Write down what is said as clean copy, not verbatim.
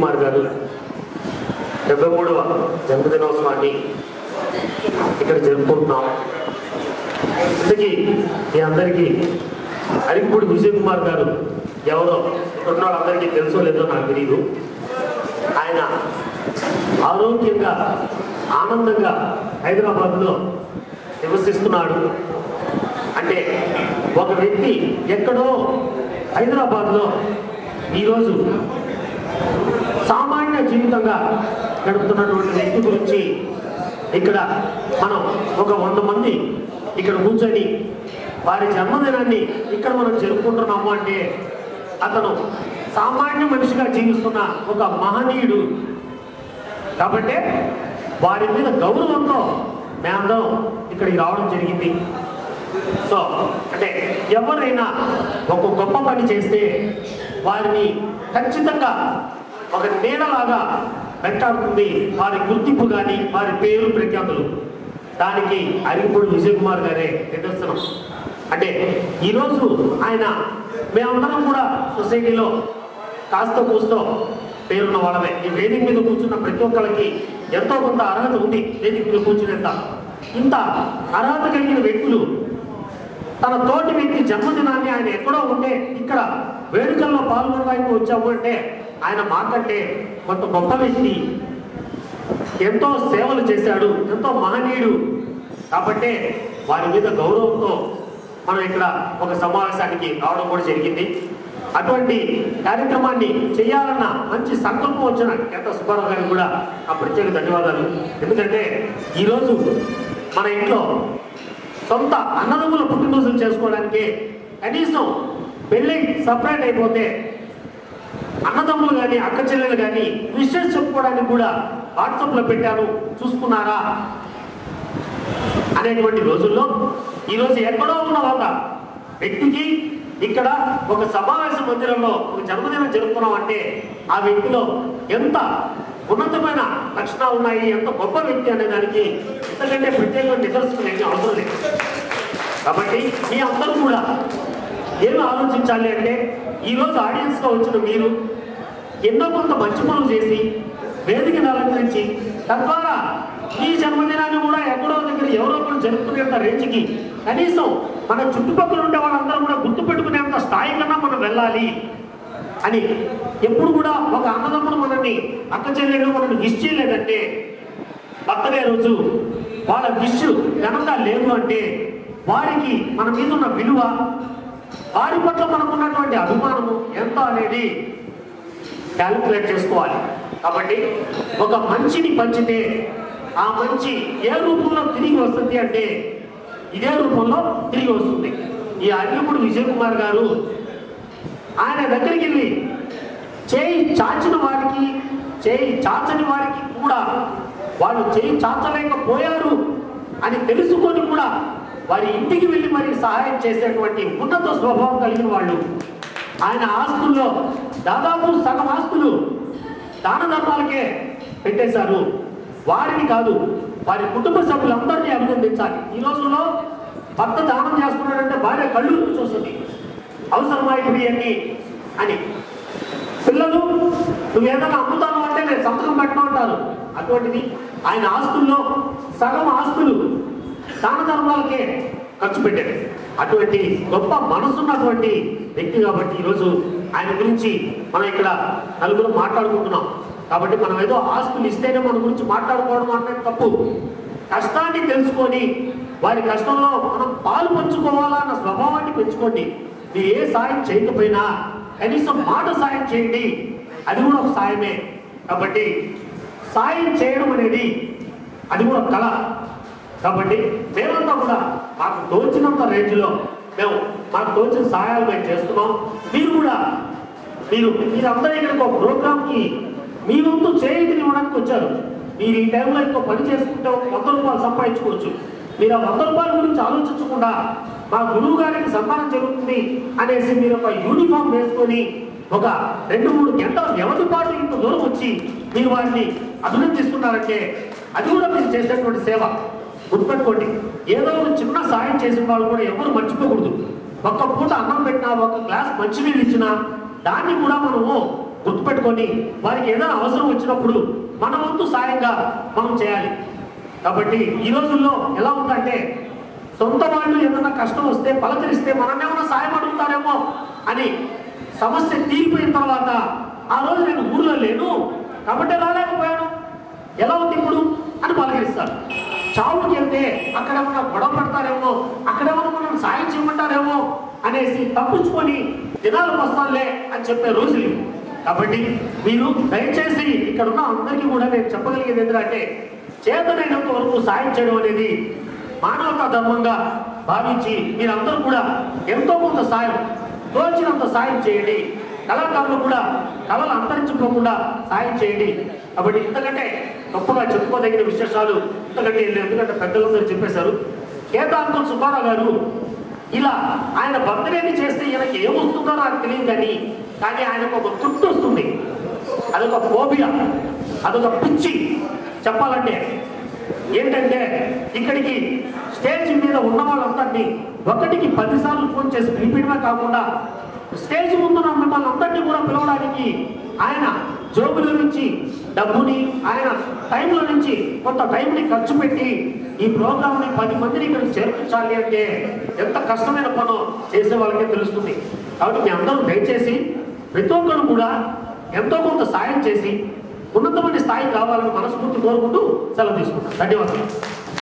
కుమార్ గారు 73వ జన్మదినోత్సవాన్ని ఇక్కడ జరుపుకుంటున్నాం. ఇంతకీ మీ అందరికీ అరిగిపూడి విజయ్ కుమార్ గారు ఎవరో ఇక్కడున్న వాళ్ళందరికీ తెలుసో లేదో నాకు తెలియదు. ఆయన ఆరోగ్యంగా ఆనందంగా హైదరాబాద్లో నివసిస్తున్నాడు. అంటే ఒక వ్యక్తి ఎక్కడో హైదరాబాద్లో ఈరోజు సామాన్య జీవితంగా గడుపుతున్నటువంటి వ్యక్తి గురించి ఇక్కడ మనం ఒక 100 మంది ఇక్కడ కూర్చొని వారి జన్మదినాన్ని ఇక్కడ మనం జరుపుకుంటున్నాము అంటే అతను సామాన్య మనిషిగా జీవిస్తున్న ఒక మహనీయుడు. కాబట్టి వారి మీద గౌరవంతో మేమందరం ఇక్కడికి రావడం జరిగింది. సో అంటే ఎవరైనా ఒక గొప్ప పని చేస్తే వారిని ఖచ్చితంగా ఒక నీడలాగా వెంటాడుతుంది వారి గుర్తింపు కానీ వారి పేరు ప్రఖ్యాతులు. దానికి అరిగిపూడి విజయ్ కుమార్ గారే నిదర్శనం. అంటే ఈరోజు ఆయన మేమందరం కూడా సొసైటీలో కాస్త కూస్తో పేరున్న వాళ్ళమే. ఈ వేదిక మీద కూర్చున్న ప్రతి ఒక్కరికి ఎంతో కొంత అర్హత ఉంది. వేదిక మీద కూర్చునేంత ఇంత అర్హత కలిగిన వ్యక్తులు తన తోటి వ్యక్తి జన్మదినాన్ని ఆయన ఎక్కడో ఉంటే ఇక్కడ వేడుకల్లో పాల్గొనడానికి వచ్చాము అంటే ఆయన మాకంటే కొంత గొప్ప వ్యక్తి, ఎంతో సేవలు చేశాడు, ఎంతో మహనీయుడు. కాబట్టి వారి మీద గౌరవంతో మనం ఇక్కడ ఒక సమావేశానికి రావడం కూడా జరిగింది. అటువంటి కార్యక్రమాన్ని చేయాలన్న మంచి సంకల్పం వచ్చిన కేత సుబ్బారావు గారికి కూడా ఆ ప్రత్యేక ధన్యవాదాలు. ఎందుకంటే ఈరోజు మన ఇంట్లో సొంత అన్నదమ్ముల పుట్టినరోజులు చేసుకోవడానికి కనీసం పెళ్ళి సపరేట్ అయిపోతే అన్నదమ్ములు కానీ అక్క చెల్లెలు కానీ విషెస్ చెప్పుకోవడానికి కూడా వాట్సాప్లో పెట్టాను చూసుకున్నారా అనేటువంటి రోజుల్లో ఈరోజు ఎక్కడో ఉన్న ఒక వ్యక్తికి ఇక్కడ ఒక సమావేశ మందిరంలో ఒక జన్మదినం జరుపుకున్నాం అంటే ఆ వ్యక్తిలో ఎంత ఉన్నతమైన లక్షణాలు ఉన్నాయి, ఎంత గొప్ప వ్యక్తి అనే దానికి ఇంతకంటే ప్రత్యేకమైన నిదర్శనం ఏమీ అవసరం లేదు. కాబట్టి మీ అందరూ కూడా ఏమి ఆలోచించాలి అంటే ఈరోజు ఆడియన్స్గా వచ్చిన మీరు ఎన్నో కొంత మంచి పనులు చేసి వేదికను అలంకరించి తద్వారా ఈ జన్మదినాన్ని కూడా ఎక్కడో దగ్గర ఎవరో ఒకరు జరుపుకునేంత రేంజ్కి కనీసం మన చుట్టుపక్కల ఉండే వాళ్ళందరూ కూడా గుర్తుపెట్టుకునేంత స్థాయి కన్నా మనం వెళ్ళాలి అని ఎప్పుడు కూడా ఒక అన్నదమ్ముడు మనల్ని అక్క చెల్లెళ్ళు మనల్ని విష్ చేయలేదంటే బర్త్డే రోజు వాళ్ళ విష్ ఘనంగా లేదు అంటే వారికి మన మీద ఉన్న విలువ, వారి పట్ల మనకున్నటువంటి అభిమానము ఎంత అనేది క్యాలిక్యులేట్ చేసుకోవాలి. కాబట్టి ఒక మంచిని పంచితే ఆ మంచి ఏ రూపంలో తిరిగి వస్తుంది అంటే ఇదే రూపంలో తిరిగి వస్తుంది. ఈ అరిగిపూడి విజయ్ కుమార్ గారు ఆయన దగ్గరికి వెళ్ళి చేయి చాచిన వారికి చేయి చాచని వారికి కూడా వాళ్ళు చేయి చాచలేకపోయారు అని తెలుసుకొని కూడా వారి ఇంటికి వెళ్ళి మరి సహాయం చేసేటువంటి ఉన్నత స్వభావం కలిగిన వాళ్ళు. ఆయన ఆస్తుల్లో దాదాపు సగం ఆస్తులు దాన ధర్మాలకే పెట్టేశారు. వారిని కాదు వారి కుటుంబ సభ్యులందరినీ అభినందించాలి. ఈ రోజుల్లో భర్త దానం చేస్తున్నాడంటే భార్య కళ్ళు చూస్తుంది, అవసరమా ఇప్పుడు ఇవన్నీ అని. పిల్లలు నువ్వేదైనా అమ్ముతాను అంటే నేను సంతకం పెట్టను అంటారు. అటువంటిది ఆయన ఆస్తుల్లో సగం ఆస్తులు దాన ధర్మాలకే ఖర్చు పెట్టారు. అటువంటి గొప్ప మనసున్నటువంటి వ్యక్తి కాబట్టి ఈరోజు ఆయన గురించి మనం ఇక్కడ నలుగురు మాట్లాడుకుంటున్నాం. కాబట్టి మనం ఏదో ఆస్తులు ఇస్తేనే మన గురించి మాట్లాడుకోవడం అంటే తప్పు. కష్టాన్ని తెలుసుకొని వారి కష్టంలో మనం పాలు పంచుకోవాలా అన్న స్వభావాన్ని పెంచుకోండి. మీరు ఏ సాయం చేయకపోయినా కనీసం మాట సాయం చేయండి, అది కూడా ఒక సాయమే. కాబట్టి సాయం చేయడం అనేది అది కూడా కళ. కాబట్టి మేమంతా కూడా మాకు తోచినంత రేంజ్లో మాకు తోచిన సహాయాలు మేము చేస్తున్నాం. మీరు కూడా మీరందరూ ఇక్కడికి ఒక ప్రోగ్రామ్కి మీ వంతు చేతిని ఇవ్వడానికి వచ్చారు. మీరు ఈ టైంలో ఇంకో పని చేసుకుంటే 100 రూపాయలు సంపాదించుకోవచ్చు. మీరు ఆ 100 రూపాయల గురించి ఆలోచించకుండా మా గురువు గారికి సన్మానం జరుగుతుంది అనేసి మీరు ఒక యూనిఫామ్ వేసుకొని ఒక 2-3 గంటల వ్యవధి పాటు ఇంత దూరం వచ్చి మీరు వారిని అభినందిస్తున్నారంటే అది కూడా మీరు చేసేటువంటి సేవ. గుర్తుపెట్టుకోండి, ఏదో ఒక చిన్న సాయం చేసిన వాళ్ళు కూడా ఎవరు మర్చిపోకూడదు. ఒక్క పూట అన్నం పెట్టినా, ఒక గ్లాస్ మంచినీళ్ళు ఇచ్చినా దాన్ని కూడా మనము గుర్తుపెట్టుకొని వారికి ఏదైనా అవసరం వచ్చినప్పుడు మన వంతు సాయంగా మనం చేయాలి. కాబట్టి ఈ రోజుల్లో ఎలా ఉందంటే సొంత వాళ్ళు ఏదైనా కష్టం వస్తే పలకరిస్తే మనల్ని ఏమైనా సాయం అడుగుతారేమో అని సమస్య తీరిపోయిన తర్వాత ఆ రోజు నేను ఊర్లో లేను కాబట్టి రాలేకపోయాను, ఎలా ఉంది ఇప్పుడు అని పలకరిస్తారు. చావుకి వెళ్తే అక్కడ ఏమన్నా గొడవ పడతారేమో, అక్కడేమన్నా మనం సాయం చేయమంటారేమో అనేసి తప్పించుకొని దినాలు వస్తానులే అని చెప్పే రోజులు. కాబట్టి మీరు దయచేసి ఇక్కడ ఉన్న అందరికీ కూడా నేను చెప్పగలిగేది ఏంటంటే చేతనైనంత వరకు సాయం చేయడం అనేది మానవతా ధర్మంగా భావించి మీరందరూ కూడా ఎంతో కొంత సాయం తోచినంత సాయం చేయండి. కళాకారులు కూడా కళలు అంతరించుకోకుండా సాయం చేయండి. కాబట్టి ఇంతకంటే గొప్పగా చెప్పుకోదగిన విశేషాలు ఇంతకంటే ఎందుకంటే పెద్దలందరూ చెప్పేశారు. కేతాంతం సుబ్బారావు గారు ఇలా ఆయన బర్త్డేని చేస్తే ఈయనకి ఏమొస్తుందో నాకు తెలియదు కానీ ఆయనకు ఒక తృప్తి వస్తుంది. అదొక ఫోబియా, అదొక పిచ్చి చెప్పాలంటే. ఏంటంటే ఇక్కడికి స్టేజ్ మీద ఉన్న వాళ్ళందరినీ ఒకటికి 10 సార్లు ఫోన్ చేసి పిలిపిడమే కాకుండా స్టేజ్ ముందున్న మిమ్మల్ని అందరినీ కూడా పిలవడానికి ఆయన జోబుల నుంచి డబ్బుని ఆయన టైంలో నుంచి కొంత టైంని ఖర్చు పెట్టి ఈ ప్రోగ్రామ్ని 10 మందిని ఇక్కడికి చేర్పించాలి అంటే ఎంత కష్టమైన పనో చేసే వాళ్ళకే తెలుస్తుంది. కాబట్టి మీ అందరూ దయచేసి ప్రతి ఒక్కరు కూడా ఎంతో కొంత సాయం చేసి ఉన్నతమైన స్థాయికి రావాలని మనస్ఫూర్తి కోరుకుంటూ సెలవు తీసుకుంటాం. ధన్యవాదాలు.